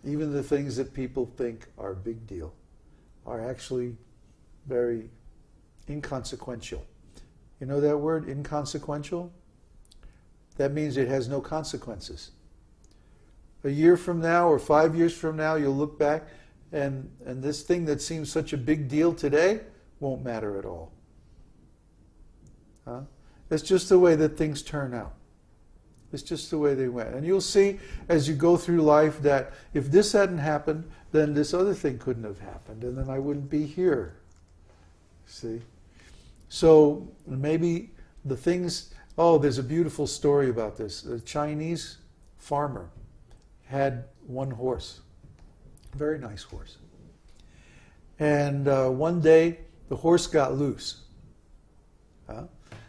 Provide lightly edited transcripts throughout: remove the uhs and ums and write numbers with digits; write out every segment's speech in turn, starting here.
Even the things that people think are a big deal are actually very inconsequential. You know that word, inconsequential? That means it has no consequences. A year from now or 5 years from now, you'll look back and this thing that seems such a big deal today won't matter at all. Huh? It's just the way that things turn out. It's just the way they went. And you'll see as you go through life that if this hadn't happened, then this other thing couldn't have happened, and then I wouldn't be here. See? So maybe the things... Oh, there's a beautiful story about this. A Chinese farmer had one horse. A very nice horse. And one day, the horse got loose.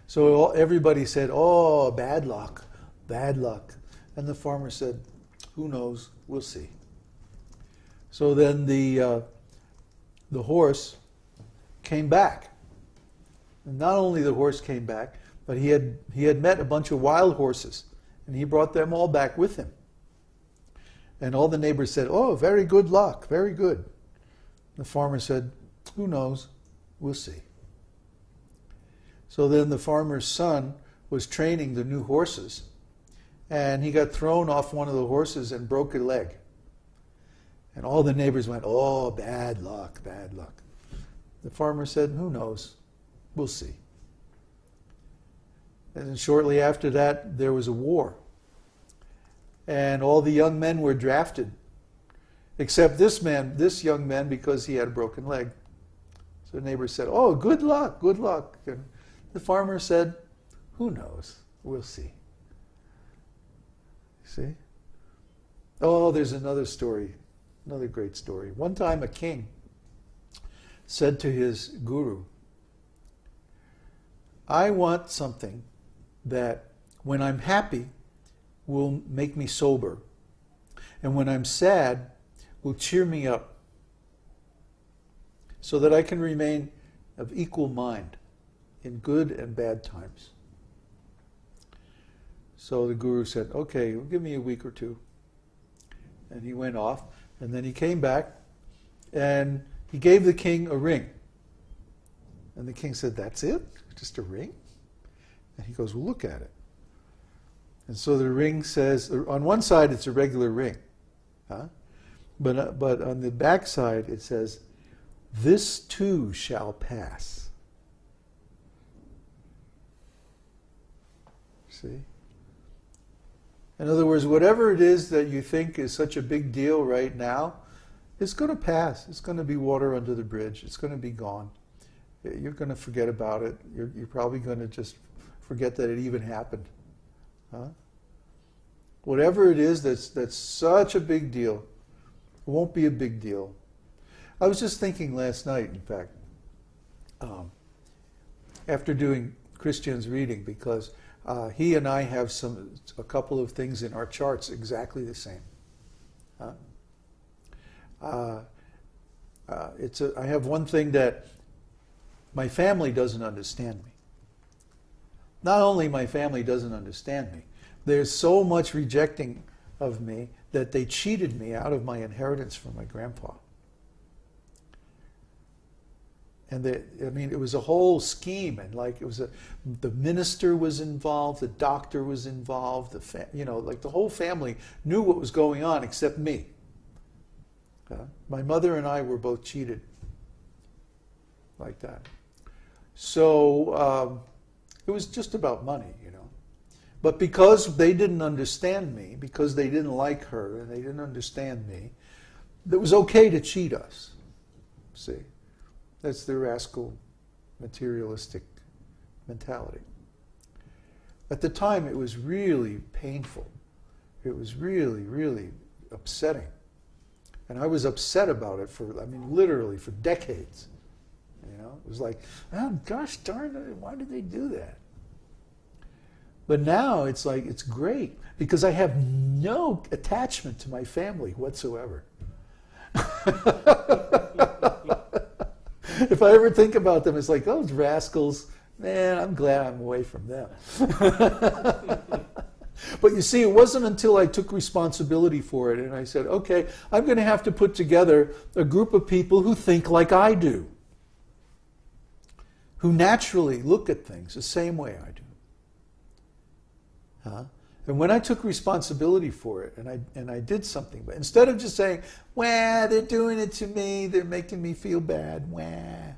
So everybody said, oh, bad luck, bad luck. And the farmer said, who knows, we'll see. So then the horse came back. And not only the horse came back, but he had met a bunch of wild horses, and he brought them all back with him. And all the neighbors said, oh, very good luck, very good. The farmer said, who knows, we'll see. So then the farmer's son was training the new horses, and he got thrown off one of the horses and broke a leg. And all the neighbors went, oh, bad luck, bad luck. The farmer said, who knows, we'll see. And then shortly after that, there was a war. And all the young men were drafted, except this young man, because he had a broken leg. So the neighbor said, oh, good luck, good luck. And the farmer said, who knows, we'll see. See? Oh, there's another story, another great story. One time a king said to his guru, I want something that when I'm happy will make me sober, and when I'm sad will cheer me up, so that I can remain of equal mind in good and bad times. So the guru said, okay, well, give me a week or two. And he went off, and then he came back, and he gave the king a ring. And the king said, that's it? Just a ring? And he goes, well, look at it. And so the ring says, on one side it's a regular ring, but on the back side it says, this too shall pass. See? In other words, whatever it is that you think is such a big deal right now, it's going to pass. It's going to be water under the bridge. It's going to be gone. You're going to forget about it. You're probably going to just forget that it even happened. Whatever it is that's such a big deal, it won't be a big deal. I was just thinking last night, in fact, after doing Christian's reading, because he and I have a couple of things in our charts exactly the same. I have one thing that my family doesn't understand me. Not only my family doesn't understand me, there's so much rejecting of me that they cheated me out of my inheritance from my grandpa. And it was a whole scheme, and like the minister was involved, the doctor was involved, the whole family knew what was going on except me. My mother and I were both cheated like that. So it was just about money, But because they didn't understand me, because they didn't like her and they didn't understand me, it was okay to cheat us. See? That's the rascal, materialistic mentality. At the time, it was really painful. It was really, really upsetting. And I was upset about it literally for decades. It was like, oh, gosh darn it, why did they do that? But now it's like, it's great, because I have no attachment to my family whatsoever. If I ever think about them, it's like, those rascals, man, I'm glad I'm away from them. But you see, it wasn't until I took responsibility for it and I said, okay, I'm going to have to put together a group of people who think like I do, who naturally look at things the same way I do. And when I took responsibility for it and I did something, but instead of just saying, wah, they're doing it to me, they're making me feel bad, wah.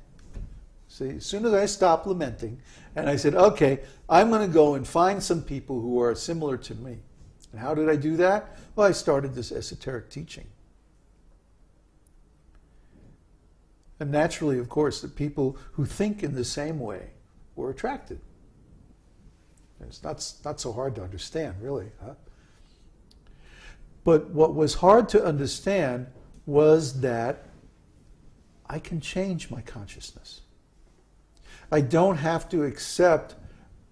See, as soon as I stopped lamenting and I said, okay, I'm going to go and find some people who are similar to me. And how did I do that? Well, I started this esoteric teaching. And naturally, of course, the people who think in the same way were attracted. It's not so hard to understand, really. But what was hard to understand was that I can change my consciousness. I don't have to accept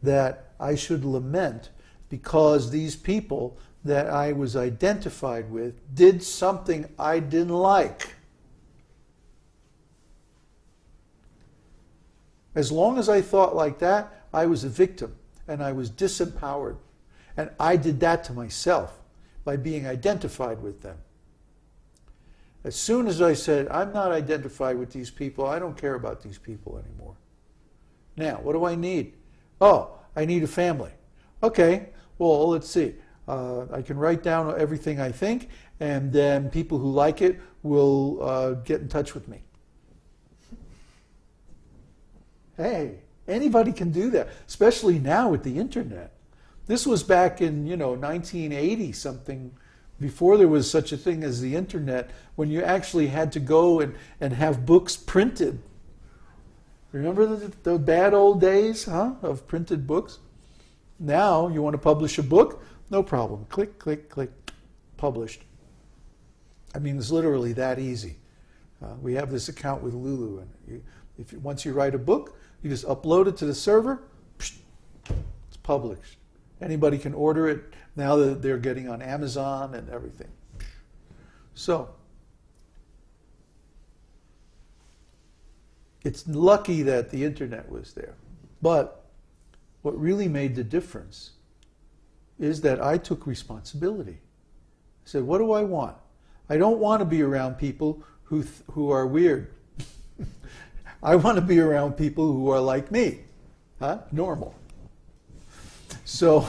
that I should lament because these people that I was identified with did something I didn't like. As long as I thought like that, I was a victim and I was disempowered. And I did that to myself by being identified with them. As soon as I said, I'm not identified with these people, I don't care about these people anymore. Now, what do I need? Oh, I need a family. Okay, well, let's see. I can write down everything I think, and then people who like it will get in touch with me. Hey, anybody can do that, especially now with the internet. This was back in, 1980 something, before there was such a thing as the internet, when you actually had to go and have books printed. Remember the bad old days, of printed books? Now, you want to publish a book? No problem. Click, click, click. Published. I mean, it's literally that easy. We have this account with Lulu, and once you write a book, you just upload it to the server, it's published. Anybody can order it. Now that they're getting on Amazon and everything. So, it's lucky that the internet was there. But what really made the difference is that I took responsibility. I said, what do I want? I don't want to be around people who are weird. I want to be around people who are like me, normal. So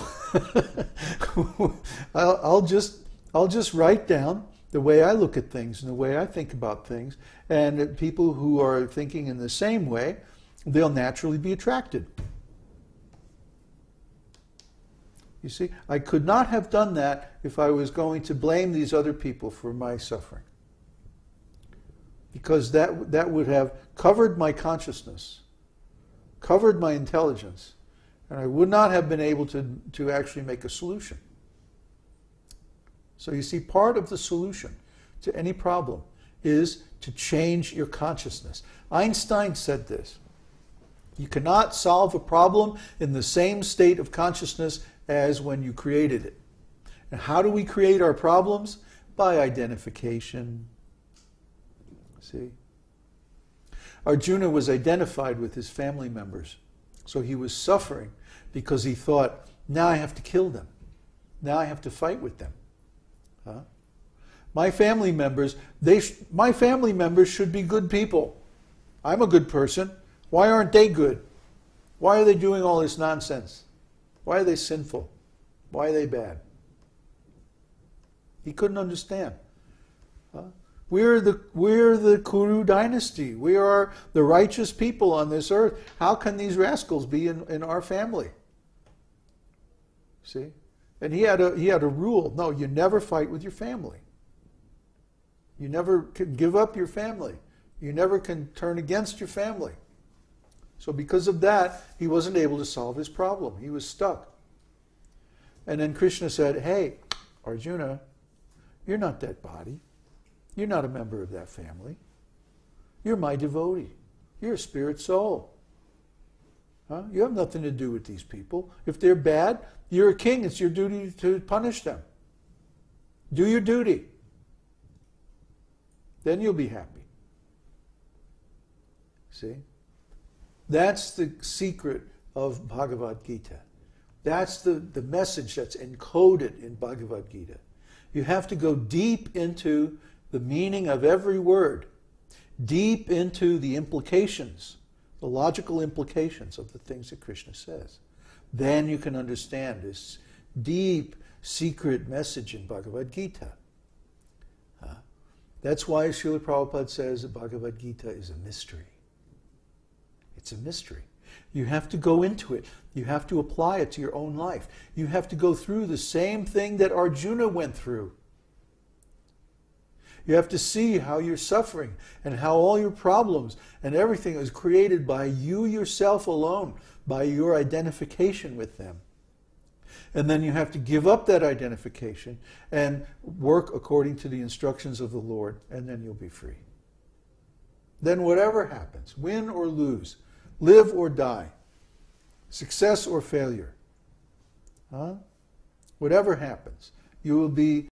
I'll just write down the way I look at things and the way I think about things, and people who are thinking in the same way, they'll naturally be attracted. You see, I could not have done that if I was going to blame these other people for my suffering. Because that would have covered my consciousness, covered my intelligence, and I would not have been able to actually make a solution. So you see, part of the solution to any problem is to change your consciousness. Einstein said this: you cannot solve a problem in the same state of consciousness as when you created it. And how do we create our problems? By identification. See? Arjuna was identified with his family members. So he was suffering because he thought, now I have to kill them. Now I have to fight with them. My family members should be good people. I'm a good person. Why aren't they good? Why are they doing all this nonsense? Why are they sinful? Why are they bad? He couldn't understand. We're the Kuru dynasty. We are the righteous people on this earth. How can these rascals be in our family? See? And he had a rule. No, you never fight with your family. You never can give up your family. You never can turn against your family. So because of that, he wasn't able to solve his problem. He was stuck. And then Krishna said, hey, Arjuna, you're not that body. You're not a member of that family. You're my devotee. You're a spirit soul. You have nothing to do with these people. If they're bad, you're a king. It's your duty to punish them. Do your duty. Then you'll be happy. See? That's the secret of Bhagavad-gītā. That's the message that's encoded in Bhagavad-gītā. You have to go deep into the meaning of every word, deep into the implications, the logical implications of the things that Krishna says. Then you can understand this deep, secret message in Bhagavad-gītā. That's why Śrīla Prabhupāda says that Bhagavad-gītā is a mystery. It's a mystery. You have to go into it. You have to apply it to your own life. You have to go through the same thing that Arjuna went through. You have to see how you're suffering and how all your problems and everything is created by you yourself alone, by your identification with them. And then you have to give up that identification and work according to the instructions of the Lord, and then you'll be free. Then whatever happens, win or lose, live or die, success or failure, whatever happens, you will be